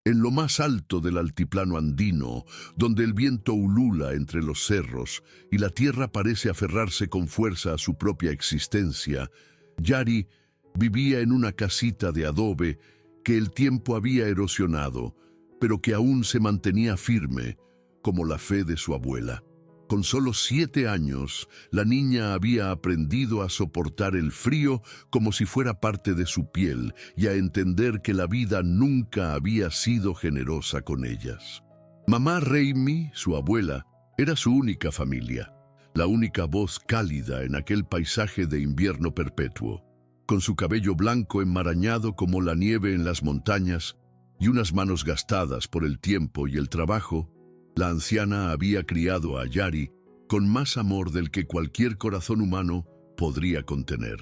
En lo más alto del altiplano andino, donde el viento ulula entre los cerros y la tierra parece aferrarse con fuerza a su propia existencia, Yari vivía en una casita de adobe que el tiempo había erosionado, pero que aún se mantenía firme, como la fe de su abuela. Con solo 7 años, la niña había aprendido a soportar el frío como si fuera parte de su piel y a entender que la vida nunca había sido generosa con ellas. Mamá Raimi, su abuela, era su única familia, la única voz cálida en aquel paisaje de invierno perpetuo. Con su cabello blanco enmarañado como la nieve en las montañas y unas manos gastadas por el tiempo y el trabajo, la anciana había criado a Yari con más amor del que cualquier corazón humano podría contener.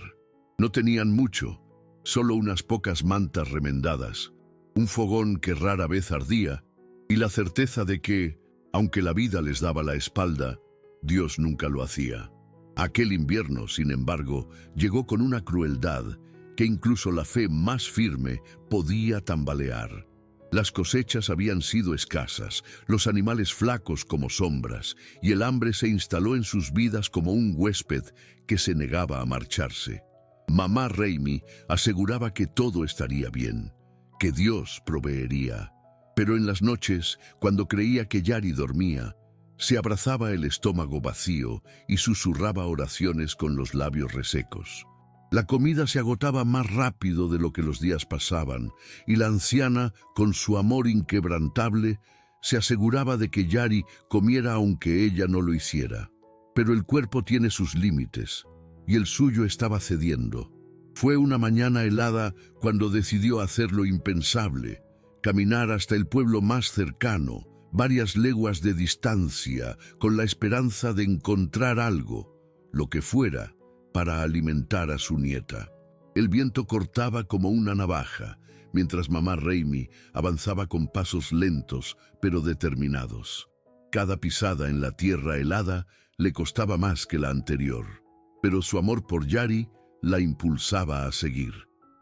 No tenían mucho, solo unas pocas mantas remendadas, un fogón que rara vez ardía y la certeza de que, aunque la vida les daba la espalda, Dios nunca lo hacía. Aquel invierno, sin embargo, llegó con una crueldad que incluso la fe más firme podía tambalear. Las cosechas habían sido escasas, los animales flacos como sombras, y el hambre se instaló en sus vidas como un huésped que se negaba a marcharse. Mamá Raimi aseguraba que todo estaría bien, que Dios proveería. Pero en las noches, cuando creía que Yari dormía, se abrazaba el estómago vacío y susurraba oraciones con los labios resecos. La comida se agotaba más rápido de lo que los días pasaban, y la anciana, con su amor inquebrantable, se aseguraba de que Yari comiera aunque ella no lo hiciera. Pero el cuerpo tiene sus límites, y el suyo estaba cediendo. Fue una mañana helada cuando decidió hacer lo impensable, caminar hasta el pueblo más cercano, varias leguas de distancia, con la esperanza de encontrar algo, lo que fuera, para alimentar a su nieta. El viento cortaba como una navaja, mientras mamá Raimi avanzaba con pasos lentos pero determinados. Cada pisada en la tierra helada le costaba más que la anterior, pero su amor por Yari la impulsaba a seguir.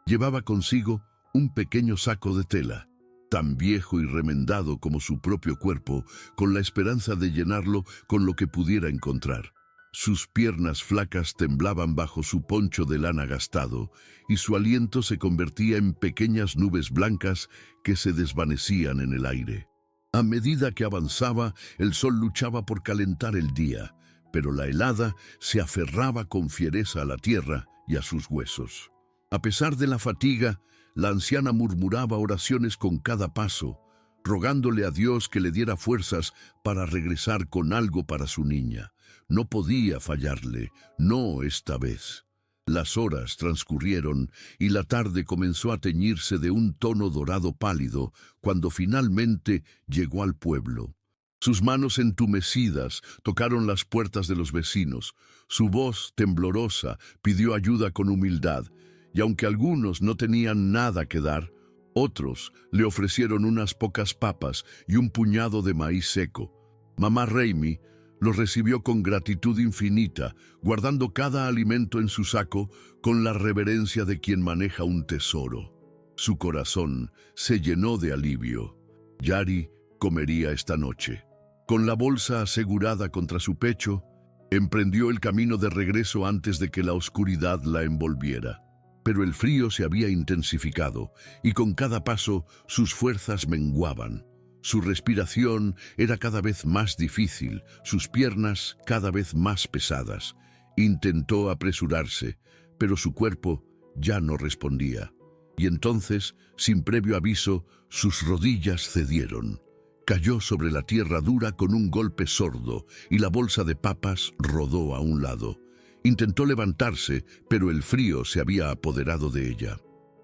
Llevaba consigo un pequeño saco de tela, tan viejo y remendado como su propio cuerpo, con la esperanza de llenarlo con lo que pudiera encontrar. Sus piernas flacas temblaban bajo su poncho de lana gastado, y su aliento se convertía en pequeñas nubes blancas que se desvanecían en el aire. A medida que avanzaba, el sol luchaba por calentar el día, pero la helada se aferraba con fiereza a la tierra y a sus huesos. A pesar de la fatiga, la anciana murmuraba oraciones con cada paso, rogándole a Dios que le diera fuerzas para regresar con algo para su niña. No podía fallarle, no esta vez. Las horas transcurrieron y la tarde comenzó a teñirse de un tono dorado pálido cuando finalmente llegó al pueblo. Sus manos entumecidas tocaron las puertas de los vecinos. Su voz temblorosa pidió ayuda con humildad, y aunque algunos no tenían nada que dar, otros le ofrecieron unas pocas papas y un puñado de maíz seco. Mamá Raimi los recibió con gratitud infinita, guardando cada alimento en su saco con la reverencia de quien maneja un tesoro. Su corazón se llenó de alivio. Yari comería esta noche. Con la bolsa asegurada contra su pecho, emprendió el camino de regreso antes de que la oscuridad la envolviera. Pero el frío se había intensificado y con cada paso sus fuerzas menguaban. Su respiración era cada vez más difícil, sus piernas cada vez más pesadas. Intentó apresurarse, pero su cuerpo ya no respondía. Y entonces, sin previo aviso, sus rodillas cedieron. Cayó sobre la tierra dura con un golpe sordo y la bolsa de papas rodó a un lado. Intentó levantarse, pero el frío se había apoderado de ella.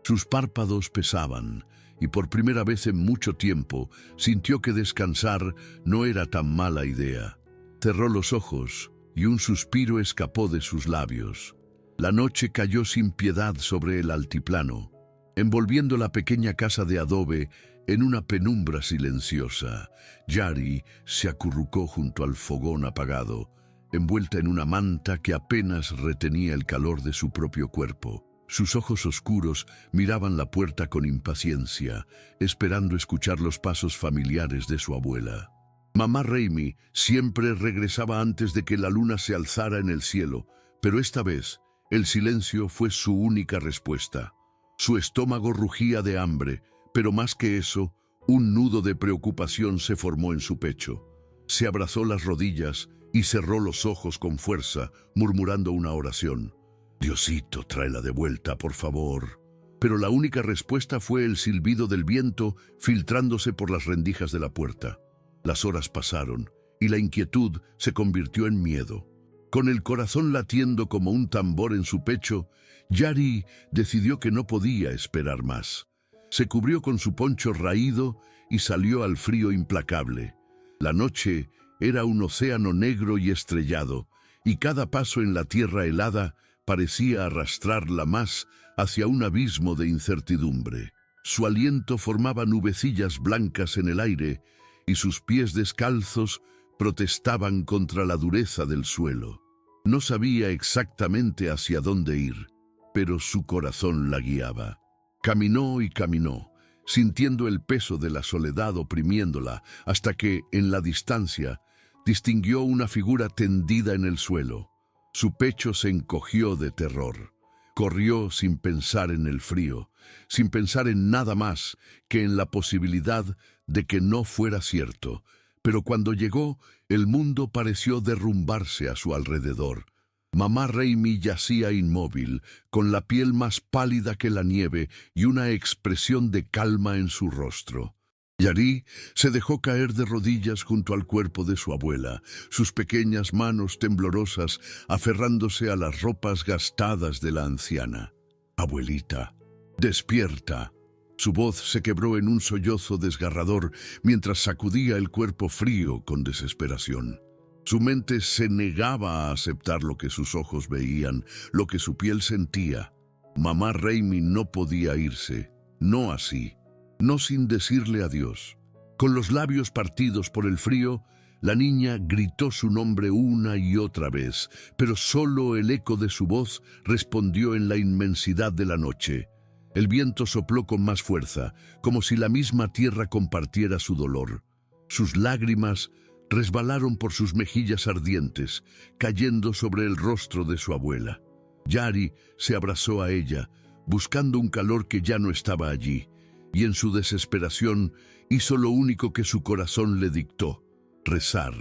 Sus párpados pesaban, y por primera vez en mucho tiempo sintió que descansar no era tan mala idea. Cerró los ojos y un suspiro escapó de sus labios. La noche cayó sin piedad sobre el altiplano, envolviendo la pequeña casa de adobe en una penumbra silenciosa. Yari se acurrucó junto al fogón apagado, envuelta en una manta que apenas retenía el calor de su propio cuerpo. Sus ojos oscuros miraban la puerta con impaciencia, esperando escuchar los pasos familiares de su abuela. Mamá Raimi siempre regresaba antes de que la luna se alzara en el cielo, pero esta vez el silencio fue su única respuesta. Su estómago rugía de hambre, pero más que eso, un nudo de preocupación se formó en su pecho. Se abrazó las rodillas y cerró los ojos con fuerza, murmurando una oración. «Diosito, tráela de vuelta, por favor». Pero la única respuesta fue el silbido del viento filtrándose por las rendijas de la puerta. Las horas pasaron y la inquietud se convirtió en miedo. Con el corazón latiendo como un tambor en su pecho, Yari decidió que no podía esperar más. Se cubrió con su poncho raído y salió al frío implacable. La noche era un océano negro y estrellado, y cada paso en la tierra helada parecía arrastrarla más hacia un abismo de incertidumbre. Su aliento formaba nubecillas blancas en el aire y sus pies descalzos protestaban contra la dureza del suelo. No sabía exactamente hacia dónde ir, pero su corazón la guiaba. Caminó y caminó, sintiendo el peso de la soledad oprimiéndola, hasta que, en la distancia, distinguió una figura tendida en el suelo. Su pecho se encogió de terror. Corrió sin pensar en el frío, sin pensar en nada más que en la posibilidad de que no fuera cierto. Pero cuando llegó, el mundo pareció derrumbarse a su alrededor. Mamá Raimi yacía inmóvil, con la piel más pálida que la nieve y una expresión de calma en su rostro. Yari se dejó caer de rodillas junto al cuerpo de su abuela, sus pequeñas manos temblorosas aferrándose a las ropas gastadas de la anciana. «Abuelita, despierta». Su voz se quebró en un sollozo desgarrador mientras sacudía el cuerpo frío con desesperación. Su mente se negaba a aceptar lo que sus ojos veían, lo que su piel sentía. Mamá Raimi no podía irse, no así. No sin decirle adiós. Con los labios partidos por el frío, la niña gritó su nombre una y otra vez, pero solo el eco de su voz respondió en la inmensidad de la noche. El viento sopló con más fuerza, como si la misma tierra compartiera su dolor. Sus lágrimas resbalaron por sus mejillas ardientes, cayendo sobre el rostro de su abuela. Yari se abrazó a ella, buscando un calor que ya no estaba allí, y en su desesperación hizo lo único que su corazón le dictó: rezar.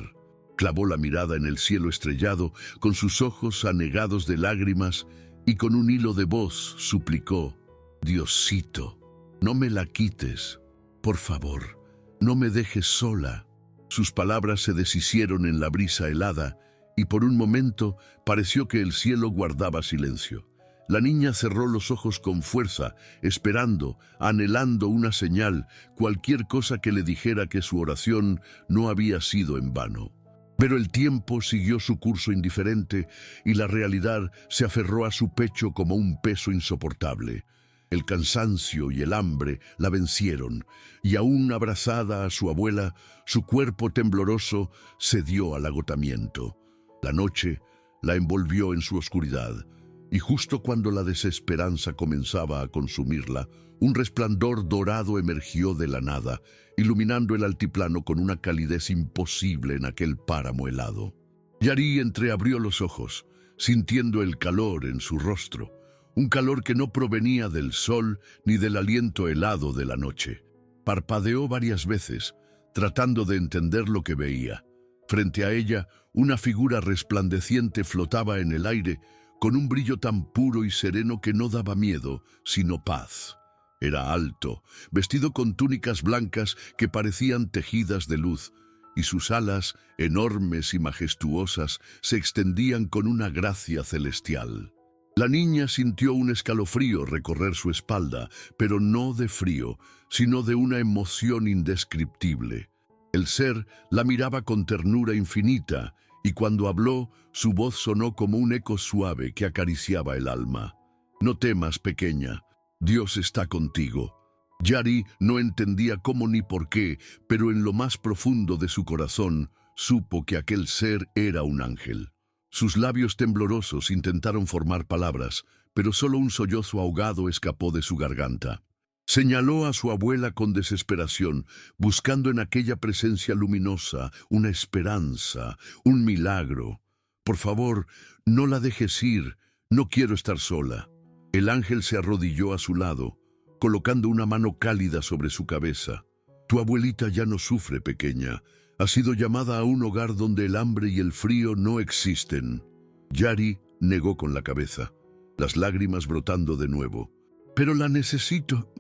Clavó la mirada en el cielo estrellado, con sus ojos anegados de lágrimas, y con un hilo de voz suplicó: «Diosito, no me la quites. Por favor, no me dejes sola». Sus palabras se deshicieron en la brisa helada, y por un momento pareció que el cielo guardaba silencio. La niña cerró los ojos con fuerza, esperando, anhelando una señal, cualquier cosa que le dijera que su oración no había sido en vano. Pero el tiempo siguió su curso indiferente y la realidad se aferró a su pecho como un peso insoportable. El cansancio y el hambre la vencieron, y aún abrazada a su abuela, su cuerpo tembloroso cedió al agotamiento. La noche la envolvió en su oscuridad, y justo cuando la desesperanza comenzaba a consumirla, un resplandor dorado emergió de la nada, iluminando el altiplano con una calidez imposible en aquel páramo helado. Yari entreabrió los ojos, sintiendo el calor en su rostro, un calor que no provenía del sol ni del aliento helado de la noche. Parpadeó varias veces, tratando de entender lo que veía. Frente a ella, una figura resplandeciente flotaba en el aire, con un brillo tan puro y sereno que no daba miedo, sino paz. Era alto, vestido con túnicas blancas que parecían tejidas de luz, y sus alas, enormes y majestuosas, se extendían con una gracia celestial. La niña sintió un escalofrío recorrer su espalda, pero no de frío, sino de una emoción indescriptible. El ser la miraba con ternura infinita, y cuando habló, su voz sonó como un eco suave que acariciaba el alma. «No temas, pequeña. Dios está contigo». Yari no entendía cómo ni por qué, pero en lo más profundo de su corazón supo que aquel ser era un ángel. Sus labios temblorosos intentaron formar palabras, pero solo un sollozo ahogado escapó de su garganta. Señaló a su abuela con desesperación, buscando en aquella presencia luminosa una esperanza, un milagro. «Por favor, no la dejes ir, no quiero estar sola». El ángel se arrodilló a su lado, colocando una mano cálida sobre su cabeza. «Tu abuelita ya no sufre, pequeña. Ha sido llamada a un hogar donde el hambre y el frío no existen». Yari negó con la cabeza, las lágrimas brotando de nuevo. «Pero la necesito».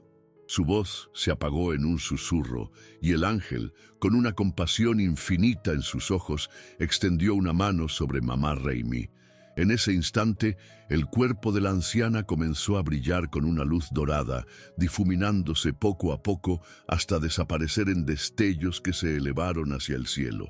Su voz se apagó en un susurro, y el ángel, con una compasión infinita en sus ojos, extendió una mano sobre mamá Raimi. En ese instante, el cuerpo de la anciana comenzó a brillar con una luz dorada, difuminándose poco a poco hasta desaparecer en destellos que se elevaron hacia el cielo.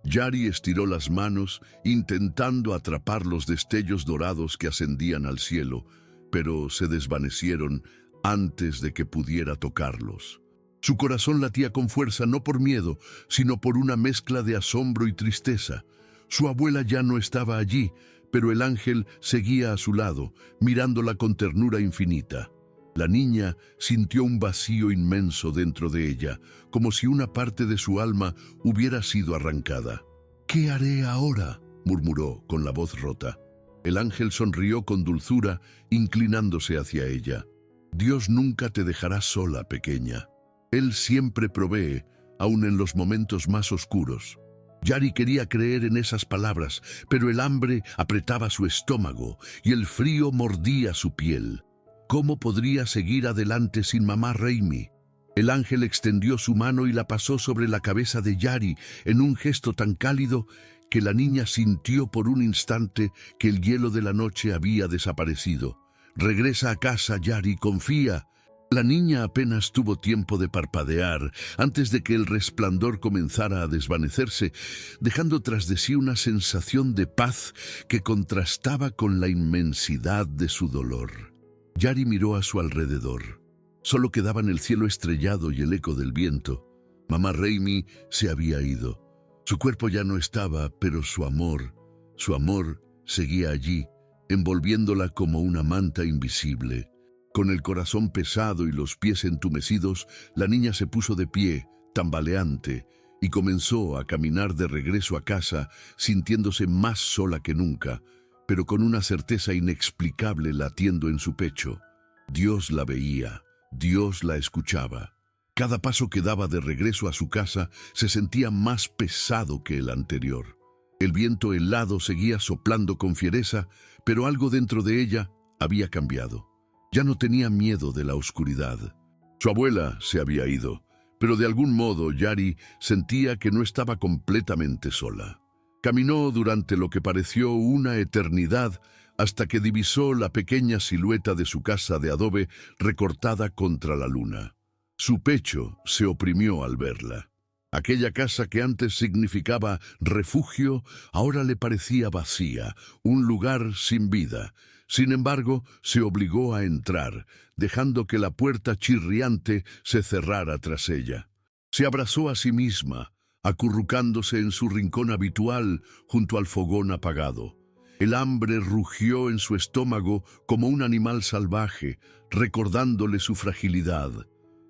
Yari estiró las manos, intentando atrapar los destellos dorados que ascendían al cielo, pero se desvanecieron antes de que pudiera tocarlos. Su corazón latía con fuerza no por miedo, sino por una mezcla de asombro y tristeza. Su abuela ya no estaba allí, pero el ángel seguía a su lado, mirándola con ternura infinita. La niña sintió un vacío inmenso dentro de ella, como si una parte de su alma hubiera sido arrancada. «¿Qué haré ahora?», murmuró con la voz rota. El ángel sonrió con dulzura, inclinándose hacia ella. «Dios nunca te dejará sola, pequeña. Él siempre provee, aun en los momentos más oscuros». Yari quería creer en esas palabras, pero el hambre apretaba su estómago y el frío mordía su piel. ¿Cómo podría seguir adelante sin mamá Raimi? El ángel extendió su mano y la pasó sobre la cabeza de Yari en un gesto tan cálido que la niña sintió por un instante que el hielo de la noche había desaparecido. «Regresa a casa, Yari, confía». La niña apenas tuvo tiempo de parpadear antes de que el resplandor comenzara a desvanecerse, dejando tras de sí una sensación de paz que contrastaba con la inmensidad de su dolor. Yari miró a su alrededor. Solo quedaban el cielo estrellado y el eco del viento. Mamá Raimi se había ido. Su cuerpo ya no estaba, pero su amor seguía allí, envolviéndola como una manta invisible. Con el corazón pesado y los pies entumecidos, la niña se puso de pie, tambaleante, y comenzó a caminar de regreso a casa, sintiéndose más sola que nunca, pero con una certeza inexplicable latiendo en su pecho. Dios la veía, Dios la escuchaba. Cada paso que daba de regreso a su casa se sentía más pesado que el anterior. El viento helado seguía soplando con fiereza, pero algo dentro de ella había cambiado. Ya no tenía miedo de la oscuridad. Su abuela se había ido, pero de algún modo Yari sentía que no estaba completamente sola. Caminó durante lo que pareció una eternidad hasta que divisó la pequeña silueta de su casa de adobe recortada contra la luna. Su pecho se oprimió al verla. Aquella casa que antes significaba refugio, ahora le parecía vacía, un lugar sin vida. Sin embargo, se obligó a entrar, dejando que la puerta chirriante se cerrara tras ella. Se abrazó a sí misma, acurrucándose en su rincón habitual junto al fogón apagado. El hambre rugió en su estómago como un animal salvaje, recordándole su fragilidad.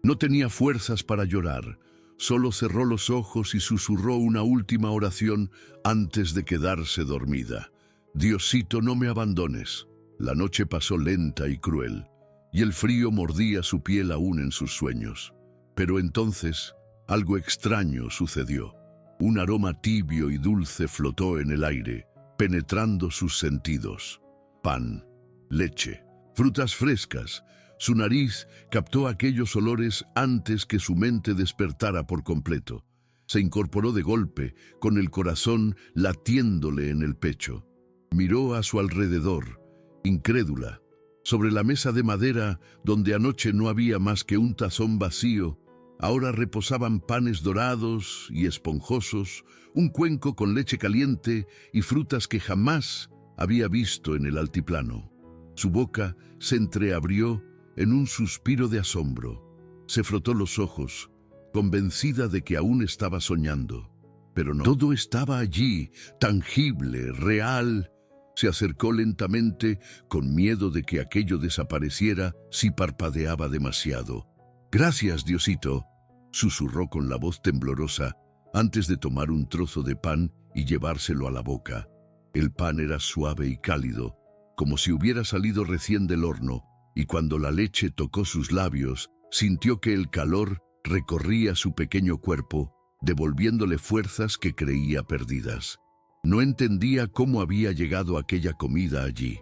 No tenía fuerzas para llorar. Solo cerró los ojos y susurró una última oración antes de quedarse dormida. «Diosito, no me abandones». La noche pasó lenta y cruel, y el frío mordía su piel aún en sus sueños. Pero entonces, algo extraño sucedió. Un aroma tibio y dulce flotó en el aire, penetrando sus sentidos. Pan, leche, frutas frescas. Su nariz captó aquellos olores antes que su mente despertara por completo. Se incorporó de golpe, con el corazón latiéndole en el pecho. Miró a su alrededor, incrédula. Sobre la mesa de madera, donde anoche no había más que un tazón vacío, ahora reposaban panes dorados y esponjosos, un cuenco con leche caliente y frutas que jamás había visto en el altiplano. Su boca se entreabrió en un suspiro de asombro. Se frotó los ojos, convencida de que aún estaba soñando. Pero no. Todo estaba allí, tangible, real. Se acercó lentamente, con miedo de que aquello desapareciera si parpadeaba demasiado. «Gracias, Diosito», susurró con la voz temblorosa, antes de tomar un trozo de pan y llevárselo a la boca. El pan era suave y cálido, como si hubiera salido recién del horno, y cuando la leche tocó sus labios, sintió que el calor recorría su pequeño cuerpo, devolviéndole fuerzas que creía perdidas. No entendía cómo había llegado aquella comida allí.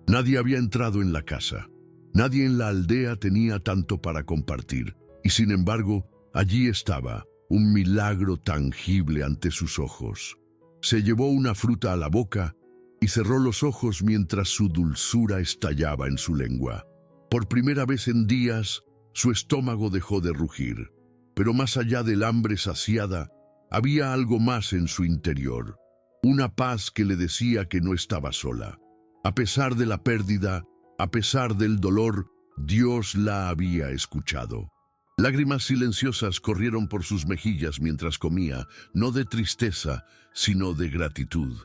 Nadie había entrado en la casa. Nadie en la aldea tenía tanto para compartir, y sin embargo, allí estaba, un milagro tangible ante sus ojos. Se llevó una fruta a la boca y cerró los ojos mientras su dulzura estallaba en su lengua. Por primera vez en días, su estómago dejó de rugir, pero más allá del hambre saciada, había algo más en su interior, una paz que le decía que no estaba sola. A pesar de la pérdida, a pesar del dolor, Dios la había escuchado. Lágrimas silenciosas corrieron por sus mejillas mientras comía, no de tristeza, sino de gratitud.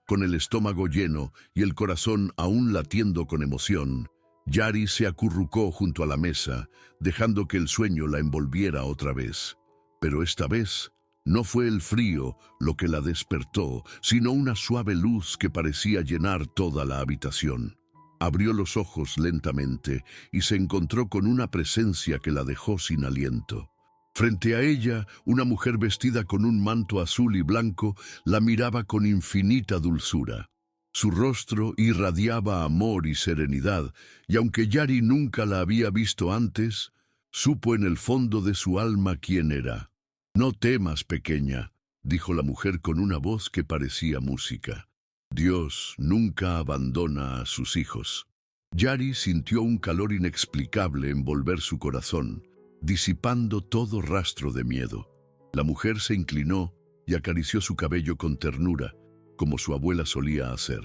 Con el estómago lleno y el corazón aún latiendo con emoción, Yari se acurrucó junto a la mesa, dejando que el sueño la envolviera otra vez. Pero esta vez no fue el frío lo que la despertó, sino una suave luz que parecía llenar toda la habitación. Abrió los ojos lentamente y se encontró con una presencia que la dejó sin aliento. Frente a ella, una mujer vestida con un manto azul y blanco la miraba con infinita dulzura. Su rostro irradiaba amor y serenidad, y aunque Yari nunca la había visto antes, supo en el fondo de su alma quién era. «No temas, pequeña», dijo la mujer con una voz que parecía música. «Dios nunca abandona a sus hijos». Yari sintió un calor inexplicable envolver su corazón, disipando todo rastro de miedo. La mujer se inclinó y acarició su cabello con ternura, como su abuela solía hacer.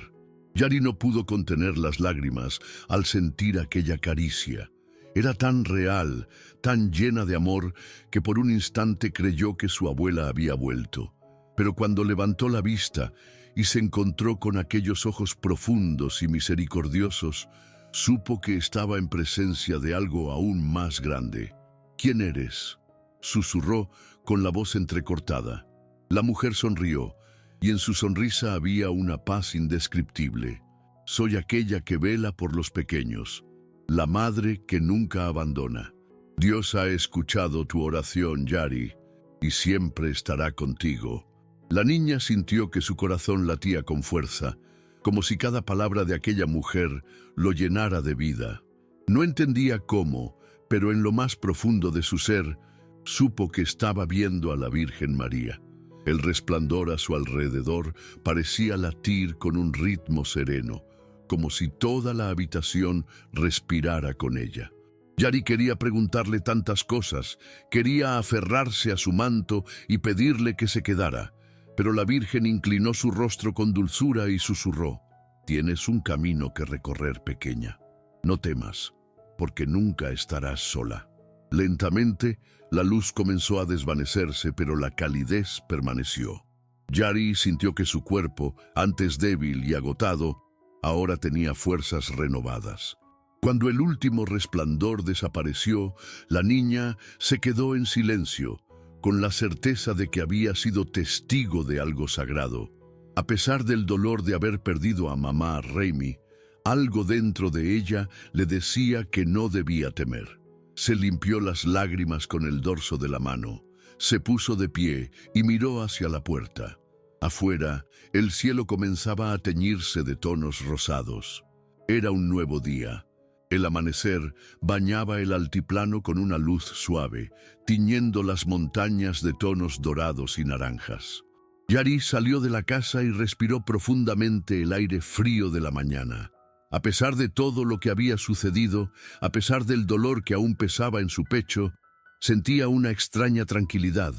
Yari no pudo contener las lágrimas al sentir aquella caricia. Era tan real, tan llena de amor, que por un instante creyó que su abuela había vuelto. Pero cuando levantó la vista y se encontró con aquellos ojos profundos y misericordiosos, supo que estaba en presencia de algo aún más grande. «¿Quién eres?», susurró con la voz entrecortada. La mujer sonrió, y en su sonrisa había una paz indescriptible. «Soy aquella que vela por los pequeños, la madre que nunca abandona. Dios ha escuchado tu oración, Yari, y siempre estará contigo». La niña sintió que su corazón latía con fuerza, como si cada palabra de aquella mujer lo llenara de vida. No entendía cómo, pero en lo más profundo de su ser, supo que estaba viendo a la Virgen María. El resplandor a su alrededor parecía latir con un ritmo sereno, como si toda la habitación respirara con ella. Yari quería preguntarle tantas cosas, quería aferrarse a su manto y pedirle que se quedara, pero la Virgen inclinó su rostro con dulzura y susurró: «Tienes un camino que recorrer, pequeña. No temas, porque nunca estarás sola». Lentamente, la luz comenzó a desvanecerse, pero la calidez permaneció. Yari sintió que su cuerpo, antes débil y agotado, ahora tenía fuerzas renovadas. Cuando el último resplandor desapareció, la niña se quedó en silencio, con la certeza de que había sido testigo de algo sagrado. A pesar del dolor de haber perdido a mamá Raimi, algo dentro de ella le decía que no debía temer. Se limpió las lágrimas con el dorso de la mano, se puso de pie y miró hacia la puerta. Afuera, el cielo comenzaba a teñirse de tonos rosados. Era un nuevo día. El amanecer bañaba el altiplano con una luz suave, tiñendo las montañas de tonos dorados y naranjas. Yari salió de la casa y respiró profundamente el aire frío de la mañana. A pesar de todo lo que había sucedido, a pesar del dolor que aún pesaba en su pecho, sentía una extraña tranquilidad,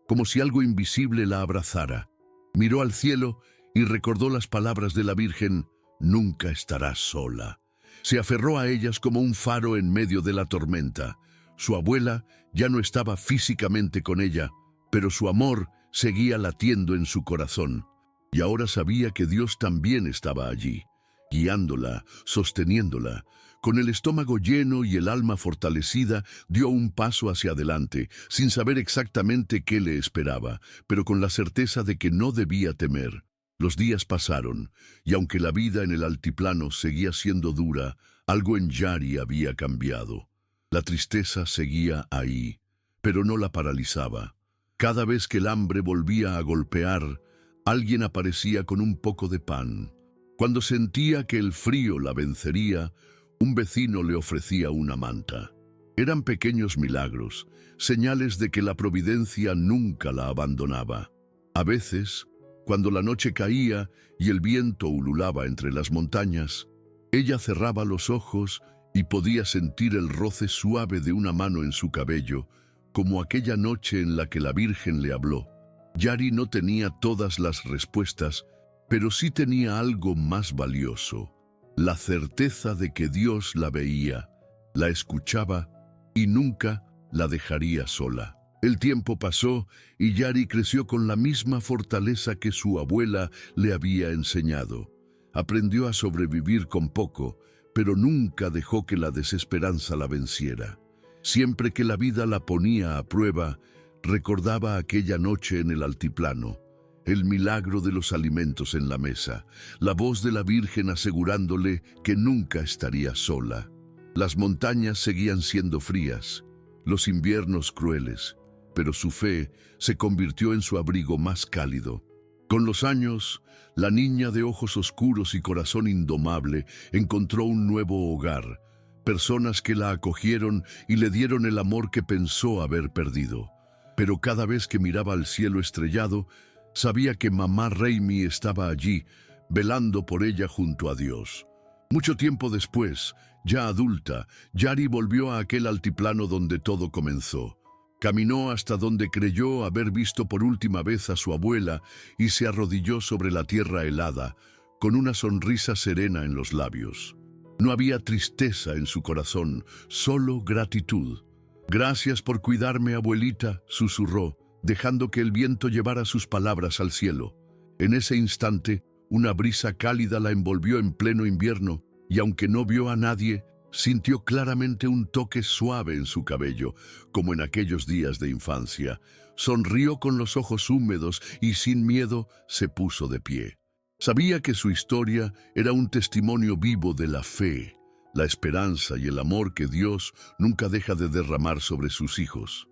como si algo invisible la abrazara. Miró al cielo y recordó las palabras de la Virgen: «Nunca estarás sola». Se aferró a ellas como un faro en medio de la tormenta. Su abuela ya no estaba físicamente con ella, pero su amor seguía latiendo en su corazón. Y ahora sabía que Dios también estaba allí, guiándola, sosteniéndola. Con el estómago lleno y el alma fortalecida, dio un paso hacia adelante, sin saber exactamente qué le esperaba, pero con la certeza de que no debía temer. Los días pasaron, y aunque la vida en el altiplano seguía siendo dura, algo en Yari había cambiado. La tristeza seguía ahí, pero no la paralizaba. Cada vez que el hambre volvía a golpear, alguien aparecía con un poco de pan. Cuando sentía que el frío la vencería, un vecino le ofrecía una manta. Eran pequeños milagros, señales de que la providencia nunca la abandonaba. A veces, cuando la noche caía y el viento ululaba entre las montañas, ella cerraba los ojos y podía sentir el roce suave de una mano en su cabello, como aquella noche en la que la Virgen le habló. Yari no tenía todas las respuestas, pero sí tenía algo más valioso: la certeza de que Dios la veía, la escuchaba y nunca la dejaría sola. El tiempo pasó y Yari creció con la misma fortaleza que su abuela le había enseñado. Aprendió a sobrevivir con poco, pero nunca dejó que la desesperanza la venciera. Siempre que la vida la ponía a prueba, recordaba aquella noche en el altiplano, el milagro de los alimentos en la mesa, la voz de la Virgen asegurándole que nunca estaría sola. Las montañas seguían siendo frías, los inviernos crueles, pero su fe se convirtió en su abrigo más cálido. Con los años, la niña de ojos oscuros y corazón indomable encontró un nuevo hogar, personas que la acogieron y le dieron el amor que pensó haber perdido. Pero cada vez que miraba al cielo estrellado, sabía que mamá Raimi estaba allí, velando por ella junto a Dios. Mucho tiempo después, ya adulta, Yari volvió a aquel altiplano donde todo comenzó. Caminó hasta donde creyó haber visto por última vez a su abuela y se arrodilló sobre la tierra helada, con una sonrisa serena en los labios. No había tristeza en su corazón, solo gratitud. «Gracias por cuidarme, abuelita», susurró, dejando que el viento llevara sus palabras al cielo. En ese instante, una brisa cálida la envolvió en pleno invierno, y aunque no vio a nadie, sintió claramente un toque suave en su cabello, como en aquellos días de infancia. Sonrió con los ojos húmedos y sin miedo se puso de pie. Sabía que su historia era un testimonio vivo de la fe, la esperanza y el amor que Dios nunca deja de derramar sobre sus hijos.